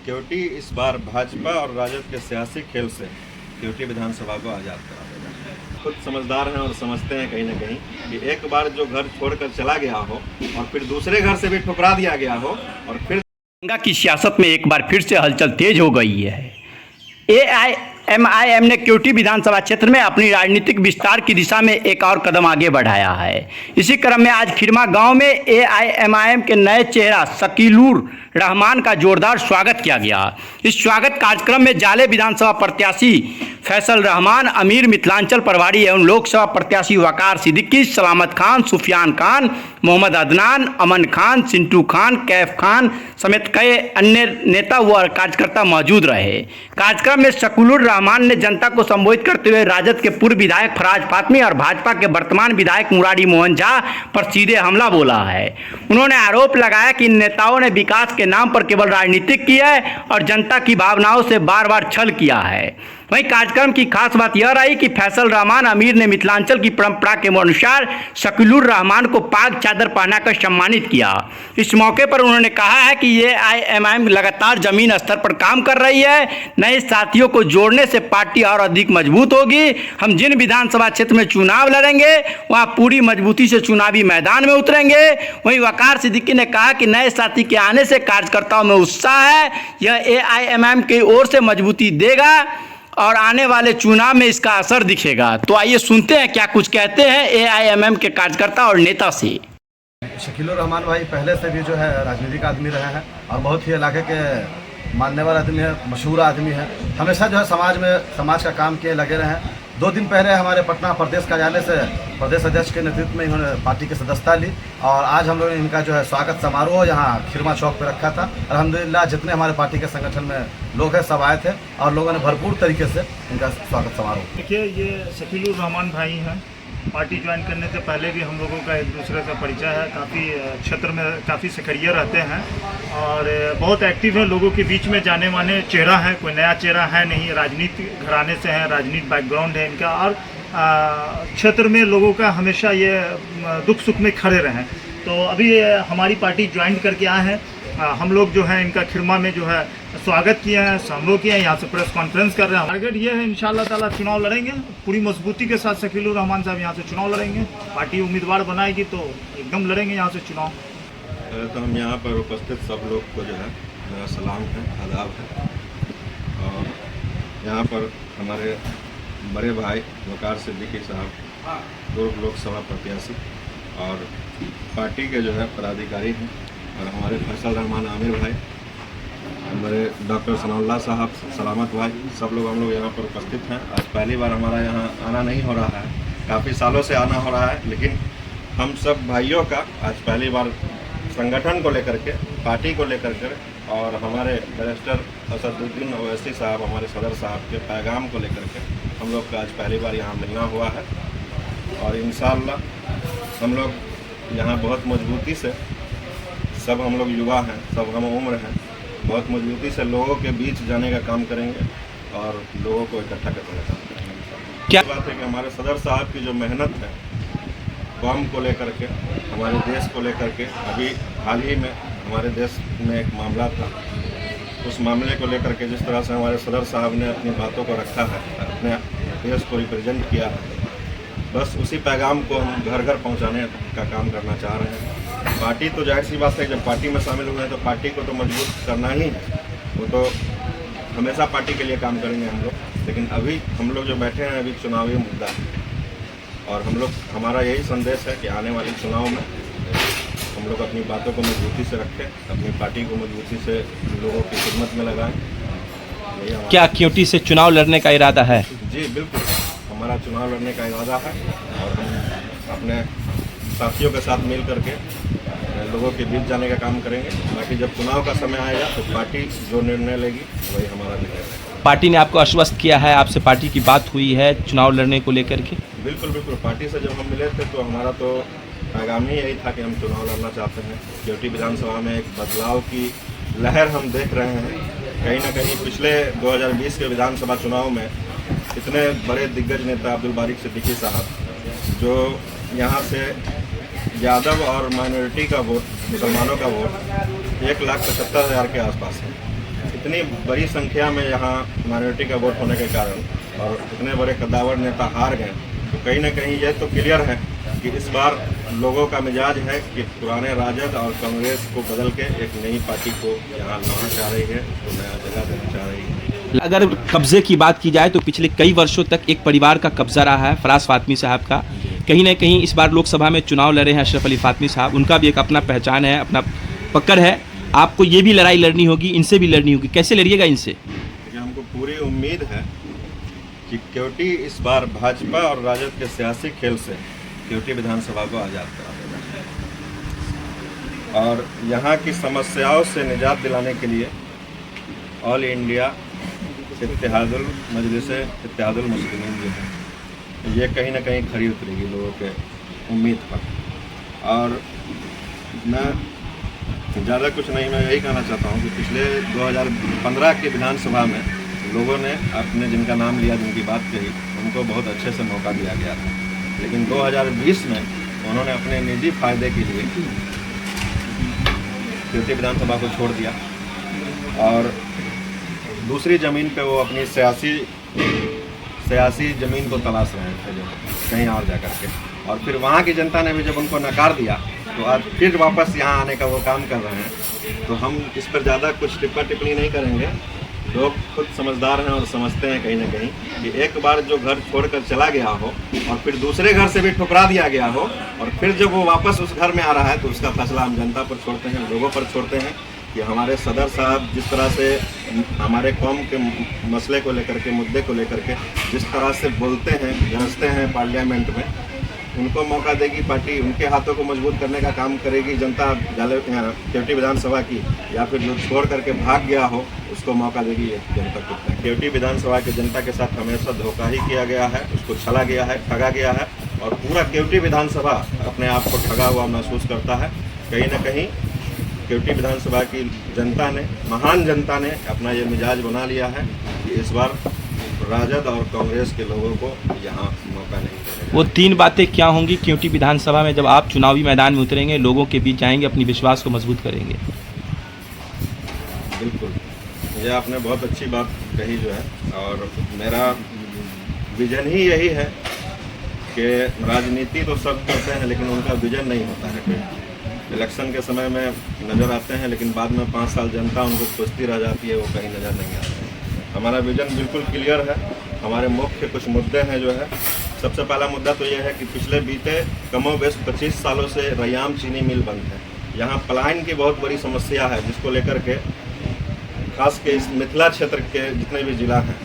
केवटी इस बार भाजपा और राजद के सियासी खेल से केवटी विधानसभा को आज़ाद करा देगा। खुद समझदार हैं और समझते हैं कहीं ना कहीं कि एक बार जो घर छोड़कर चला गया हो और फिर दूसरे घर से भी ठुकरा दिया गया हो और फिर गंगा की सियासत में एक बार फिर से हलचल तेज हो गई है। AIMIM ने केवटी विधानसभा क्षेत्र में अपनी राजनीतिक विस्तार की दिशा में एक और कदम आगे बढ़ाया है। इसी क्रम में आज खिरमा गांव में AIMIM के नए चेहरा शकीलुर रहमान का जोरदार स्वागत किया गया। इस स्वागत कार्यक्रम में जाले विधानसभा प्रत्याशी फैसल रहमान, अमीर मिथिलांचल प्रभारी एवं लोकसभा प्रत्याशी वकार सिद्दीकी, सलामत खान, सुफियान खान, मोहम्मद अदनान, अमन खान, सिंटू खान, कैफ खान समेत कई अन्य नेता व कार्यकर्ता मौजूद रहे। कार्यक्रम में शकीलुर रहमान ने जनता को संबोधित करते हुए राजद के पूर्व विधायक फराज फातमी और भाजपा के वर्तमान विधायक मुरारी मोहन झा पर सीधे हमला बोला है। उन्होंने आरोप लगाया कि इन नेताओं ने विकास के नाम पर केवल राजनीति की है और जनता की भावनाओं से बार बार छल किया है। वहीं कार्यक्रम की खास बात यह रही कि फैसल रहमान अमीर ने मिथिलांचल की परंपरा के अनुसार शकीलुर रहमान को पाग चादर पहनाकर सम्मानित किया। इस मौके पर उन्होंने कहा है कि AIMIM लगातार जमीन स्तर पर काम कर रही है। नए साथियों को जोड़ने से पार्टी और अधिक मजबूत होगी। हम जिन विधानसभा क्षेत्र में चुनाव लड़ेंगे वहां पूरी मजबूती से चुनावी मैदान में उतरेंगे। वहीं वकार सिद्दीकी ने कहा कि नए साथी के आने से कार्यकर्ताओं में उत्साह है। यह AIMIM की ओर से मजबूती देगा और आने वाले चुनाव में इसका असर दिखेगा। तो आइए सुनते हैं क्या कुछ कहते हैं AIMIM के कार्यकर्ता और नेता से। शकीलुर रहमान भाई पहले से भी जो है राजनीतिक आदमी रहे हैं और बहुत ही इलाके के मानने वाला आदमी है, मशहूर आदमी है। हमेशा जो है समाज का काम किए लगे रहे हैं। 2 दिन पहले हमारे पटना प्रदेश कार्यालय से प्रदेश अध्यक्ष के नेतृत्व में इन्होंने पार्टी की सदस्यता ली और आज हम लोगों ने इनका जो है स्वागत समारोह यहाँ खिरमा चौक पे रखा था। अल्हम्दुलिल्लाह जितने हमारे पार्टी के संगठन में लोग हैं सब आए थे और लोगों ने भरपूर तरीके से इनका स्वागत समारोह। देखिए, ये शकीलुर रहमान भाई हैं। पार्टी ज्वाइन करने से पहले भी हम लोगों का एक दूसरे से परिचय है। काफ़ी क्षेत्र में काफ़ी सक्रिय रहते हैं और बहुत एक्टिव है। लोगों के बीच में जाने माने चेहरा है, कोई नया चेहरा है नहीं। राजनीतिक घराने से हैं, राजनीतिक बैकग्राउंड है इनका और क्षेत्र में लोगों का हमेशा ये दुख सुख में खड़े रहें। तो अभी हमारी पार्टी ज्वाइन करके आए हैं। हम लोग जो है इनका खिरमा में जो है स्वागत किए हैं, समारोह किए हैं, यहाँ से प्रेस कॉन्फ्रेंस कर रहे हैं। टारगेट ये है इंशाल्लाह ताला चुनाव लड़ेंगे पूरी मजबूती के साथ। शकीलुर रहमान साहब यहाँ से चुनाव लड़ेंगे। पार्टी उम्मीदवार बनाएगी तो एकदम लड़ेंगे यहाँ से चुनाव। तो हम यहाँ पर उपस्थित सब लोग को जो है मेरा सलाम है, आदाब है। और यहाँ पर हमारे बड़े भाई वकार सिद्दीकी साहब पूर्व लोकसभा प्रत्याशी और पार्टी के जो है पदाधिकारी हैं और हमारे फैसल रहमान आमिर भाई, हमारे डॉक्टर सनाउल्लाह साहब, सलामत भाई, सब लोग हम लोग यहाँ पर उपस्थित हैं। आज पहली बार हमारा यहाँ आना नहीं हो रहा है, काफ़ी सालों से आना हो रहा है, लेकिन हम सब भाइयों का आज पहली बार संगठन को लेकर के, पार्टी को लेकर के और हमारे बैरिस्टर असदुद्दीन ओवैसी साहब, हमारे सदर साहब के पैगाम को लेकर के हम लोग का आज पहली बार यहाँ मिलना हुआ है। और इंशाअल्लाह हम लोग यहाँ बहुत मजबूती से, सब हम लोग युवा हैं, सब हम उम्र हैं, बहुत मजबूती से लोगों के बीच जाने का काम करेंगे और लोगों को इकट्ठा करने का काम करेंगे। क्या बात है कि हमारे सदर साहब की जो मेहनत है कौम को लेकर के, हमारे देश को लेकर के, अभी हाल ही में हमारे देश में एक मामला था, उस मामले को लेकर के जिस तरह से हमारे सदर साहब ने अपनी बातों को रखा है, अपने देश को रिप्रेजेंट किया है, बस उसी पैगाम को हम घर घर पहुंचाने का काम करना चाह रहे हैं। पार्टी तो जाहिर सी बात है, जब पार्टी में शामिल हुए हैं तो पार्टी को तो मजबूत करना ही है, वो तो हमेशा पार्टी के लिए काम करेंगे हम लोग। लेकिन अभी हम लोग जो बैठे हैं अभी चुनावी मुद्दा है और हम लोग, हमारा यही संदेश है कि आने वाले चुनाव में हम लोग अपनी बातों को मजबूती से रखें, अपनी पार्टी को मजबूती से लोगों की खिदमत में लगाएं। क्या केवटी से चुनाव लड़ने का इरादा है? जी बिल्कुल, हमारा चुनाव लड़ने का इरादा है और हम अपने साथियों के साथ मिल करके लोगों के बीच जाने का काम करेंगे। बाकी जब चुनाव का समय आएगा तो पार्टी जो निर्णय लेगी वही हमारा निर्णय रहेगा। पार्टी ने आपको आश्वस्त किया है, आपसे पार्टी की बात हुई है चुनाव लड़ने को लेकर के? बिल्कुल बिल्कुल, पार्टी से जब हम मिले थे तो हमारा तो पैगाम ही यही था कि हम चुनाव लड़ना चाहते हैं। केवटी विधानसभा में एक बदलाव की लहर हम देख रहे हैं। कहीं ना कहीं पिछले 2020 के विधानसभा चुनाव में इतने बड़े दिग्गज नेता अब्दुल बारिक सिद्दीकी साहब, जो यहाँ से यादव और माइनॉरिटी का वोट, मुसलमानों का वोट 1,75,000 के आसपास है। इतनी बड़ी संख्या में यहाँ माइनॉरिटी का वोट होने के कारण और इतने बड़े कद्दावर नेता हार गए, तो कहीं ना कहीं ये तो क्लियर है कि इस बार लोगों का मिजाज है कि पुराने राजद और कांग्रेस को बदल के एक नई पार्टी को यहाँ लाना चाह रही है, उसको नया जगह देना चाह रही है। अगर कब्जे की बात की जाए तो पिछले कई वर्षों तक एक परिवार का कब्जा रहा है फराज फातमी साहब का। कहीं ना कहीं इस बार लोकसभा में चुनाव लड़े हैं अशरफ अली फातमी साहब, उनका भी एक अपना पहचान है, अपना पकड़ है। आपको ये भी लड़ाई लड़नी होगी, इनसे भी लड़नी होगी, कैसे लड़िएगा इनसे? हमको पूरी उम्मीद है कि केवटी इस बार भाजपा और राजद के सियासी खेल से केवटी विधानसभा को आज़ाद करा देगा और यहाँ की समस्याओं से निजात दिलाने के लिए ऑल इंडिया इत्तेहादुल मजलिस इत्तेहादुल मुस्लिमीन जो है ये कहीं ना कहीं खरी उतरेगी लोगों के उम्मीद पर। और मैं ज़्यादा कुछ नहीं, मैं यही कहना चाहता हूँ कि पिछले 2015 की विधानसभा में लोगों ने अपने जिनका नाम लिया, जिनकी बात कही, उनको बहुत अच्छे से मौका दिया गया था, लेकिन 2020 में उन्होंने अपने निजी फायदे के लिए केवटी विधानसभा को छोड़ दिया और दूसरी ज़मीन पे वो अपनी सियासी ज़मीन को तलाश रहे थे जो कहीं और जा कर के, और फिर वहाँ की जनता ने भी जब उनको नकार दिया तो आज फिर वापस यहाँ आने का वो काम कर रहे हैं। तो हम इस पर ज़्यादा कुछ टिप्पणी नहीं करेंगे। लोग खुद समझदार हैं और समझते हैं कहीं ना कहीं कि एक बार जो घर छोड़कर चला गया हो और फिर दूसरे घर से भी ठुकरा दिया गया हो और फिर जब वो वापस उस घर में आ रहा है तो उसका फैसला हम जनता पर छोड़ते हैं, लोगों पर छोड़ते हैं कि हमारे सदर साहब जिस तरह से हमारे कौम के मसले को लेकर के, मुद्दे को लेकर के जिस तरह से बोलते हैं, गरजते हैं पार्लियामेंट में, उनको मौका देगी पार्टी, उनके हाथों को मजबूत करने का काम करेगी जनता। केवटी विधानसभा की या फिर जो छोड़ करके भाग गया हो उसको मौका देगी ये जनता को। केवटी विधानसभा की जनता के साथ हमेशा धोखा ही किया गया है, उसको छला गया है, ठगा गया है और पूरा केवटी विधानसभा अपने आप को ठगा हुआ महसूस करता है। कहीं ना कहीं केवटी विधानसभा की जनता ने, महान जनता ने अपना ये मिजाज बना लिया है कि इस बार राजद और कांग्रेस के लोगों को यहाँ मौका नहीं मिलेगा। वो 3 बातें क्या होंगी केवटी विधानसभा में जब आप चुनावी मैदान में उतरेंगे, लोगों के बीच जाएंगे, अपनी विश्वास को मजबूत करेंगे? बिल्कुल, ये आपने बहुत अच्छी बात कही जो है, और मेरा विजन ही यही है कि राजनीति तो सब करते हैं लेकिन उनका विजन नहीं होता है। इलेक्शन के समय में नज़र आते हैं लेकिन बाद में 5 साल जनता उनको खोजती रह जाती है, वो कहीं नज़र नहीं आते हैं। हमारा विजन बिल्कुल क्लियर है। हमारे मुख्य कुछ मुद्दे हैं जो है, सबसे पहला मुद्दा तो ये है कि पिछले बीते कमोबेश 25 सालों से रैयाम चीनी मिल बंद है। यहाँ पलायन की बहुत बड़ी समस्या है जिसको लेकर के खास के इस मिथिला क्षेत्र के जितने भी ज़िला हैं,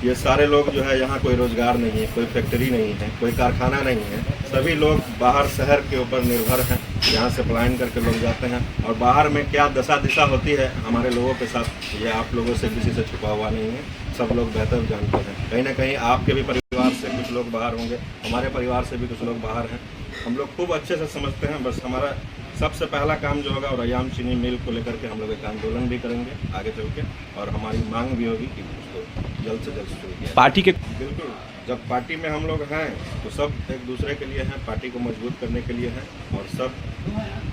ये सारे लोग जो है, यहाँ कोई रोज़गार नहीं है, कोई फैक्ट्री नहीं है, कोई कारखाना नहीं है, सभी लोग बाहर शहर के ऊपर निर्भर हैं। यहाँ से पलायन करके लोग जाते हैं और बाहर में क्या दशा दिशा होती है हमारे लोगों के साथ, ये आप लोगों से किसी से छुपा हुआ नहीं है, सब लोग बेहतर जानते हैं। कहीं ना कहीं आपके भी परिवार से कुछ लोग बाहर होंगे, हमारे परिवार से भी कुछ लोग बाहर हैं, हम लोग खूब अच्छे से समझते हैं। बस हमारा सबसे पहला काम जो होगा, और रैयाम चीनी मिल को लेकर के हम लोग एक आंदोलन भी करेंगे आगे चल के, और हमारी मांग भी होगी कि उसको जल्द से जल्द शुरू किया पार्टी के बिल्कुल। जब पार्टी में हम लोग हैं तो सब एक दूसरे के लिए हैं, पार्टी को मजबूत करने के लिए हैं, और सब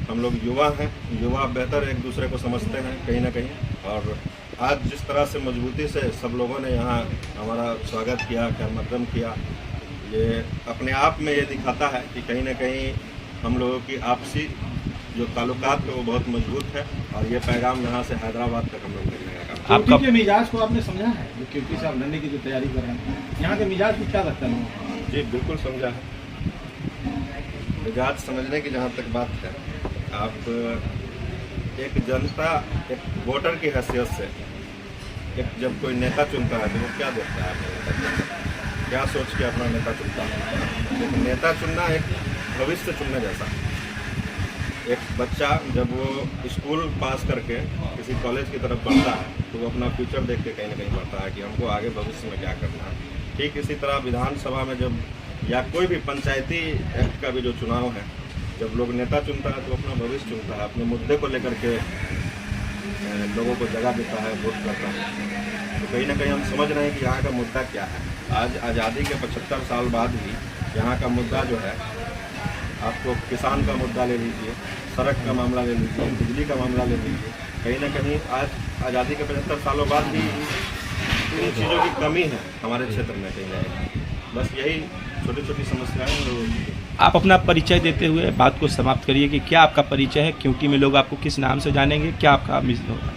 हम लोग युवा हैं, युवा बेहतर एक दूसरे को समझते हैं कहीं ना कहीं। और आज जिस तरह से मजबूती से सब लोगों ने यहाँ हमारा स्वागत किया, कर्मक्रम किया, ये अपने आप में ये दिखाता है कि कहीं ना कहीं हम लोगों की आपसी जो ताल्लुकात है वो बहुत मजबूत है, और ये पैगाम यहाँ से हैदराबाद तक हम लोग भेजने का काम। आपका के मिजाज को आपने समझा है, जो केवटी से आप लड़ने की जो तैयारी कर रहे हैं, यहाँ के मिजाज को क्या लगता है? जी बिल्कुल समझा है। मिजाज समझने की जहाँ तक बात है, आप एक जनता, एक वोटर की हैसियत से एक जब कोई नेता चुनता है तो वो क्या देखता है अपने नेता, क्या सोच के अपना नेता चुनता है। एक नेता चुनना एक भविष्य चुनने जैसा। एक बच्चा जब वो स्कूल पास करके किसी कॉलेज की तरफ बढ़ता है तो वो अपना फ्यूचर देख के कहीं ना कहीं बढ़ता है कि हमको आगे भविष्य में क्या करना है। ठीक इसी तरह विधानसभा में जब, या कोई भी पंचायती एक्ट का भी जो चुनाव है, जब लोग नेता चुनता है तो अपना भविष्य चुनता है, अपने मुद्दे को लेकर के लोगों को जगह देता है, वोट करता है। तो कहीं ना कहीं हम समझ रहे हैं कि यहाँ का मुद्दा क्या है। आज आज़ादी के 75 साल बाद भी यहाँ का मुद्दा जो है, आपको किसान का मुद्दा ले लीजिए, सड़क का मामला ले लीजिए, बिजली का मामला ले लीजिए, कहीं ना कहीं आज आज़ादी के 75 सालों बाद भी इन चीज़ों की कमी है हमारे क्षेत्र में कहीं ना कहीं। बस यही छोटी छोटी समस्याएं हैं। आप अपना परिचय देते हुए बात को समाप्त करिए कि क्या आपका परिचय है, क्योंकि में लोग आपको किस नाम से जानेंगे, क्या आपका मिशन होगा?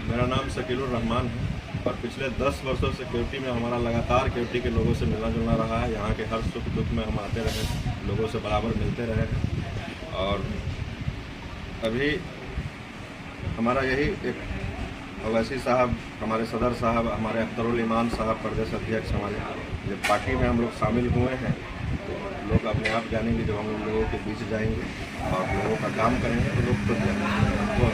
मेरा नाम शकीलुर रहमान है और पिछले 10 वर्षों से केवटी में हमारा लगातार केवटी के लोगों से मिलना जुलना रहा है। यहाँ के हर सुख दुख में हम आते रहे, लोगों से बराबर मिलते रहे और अभी हमारा यही एक अवैसी साहब, हमारे सदर साहब, हमारे अख्तरुल ईमान साहब प्रदेश अध्यक्ष हमारे, जब पार्टी में हम लोग शामिल हुए हैं तो लोग अपने आप जानेंगे। जब हम लोगों के बीच जाएंगे और लोगों का काम करेंगे तो लोग खुद जाएंगे। तो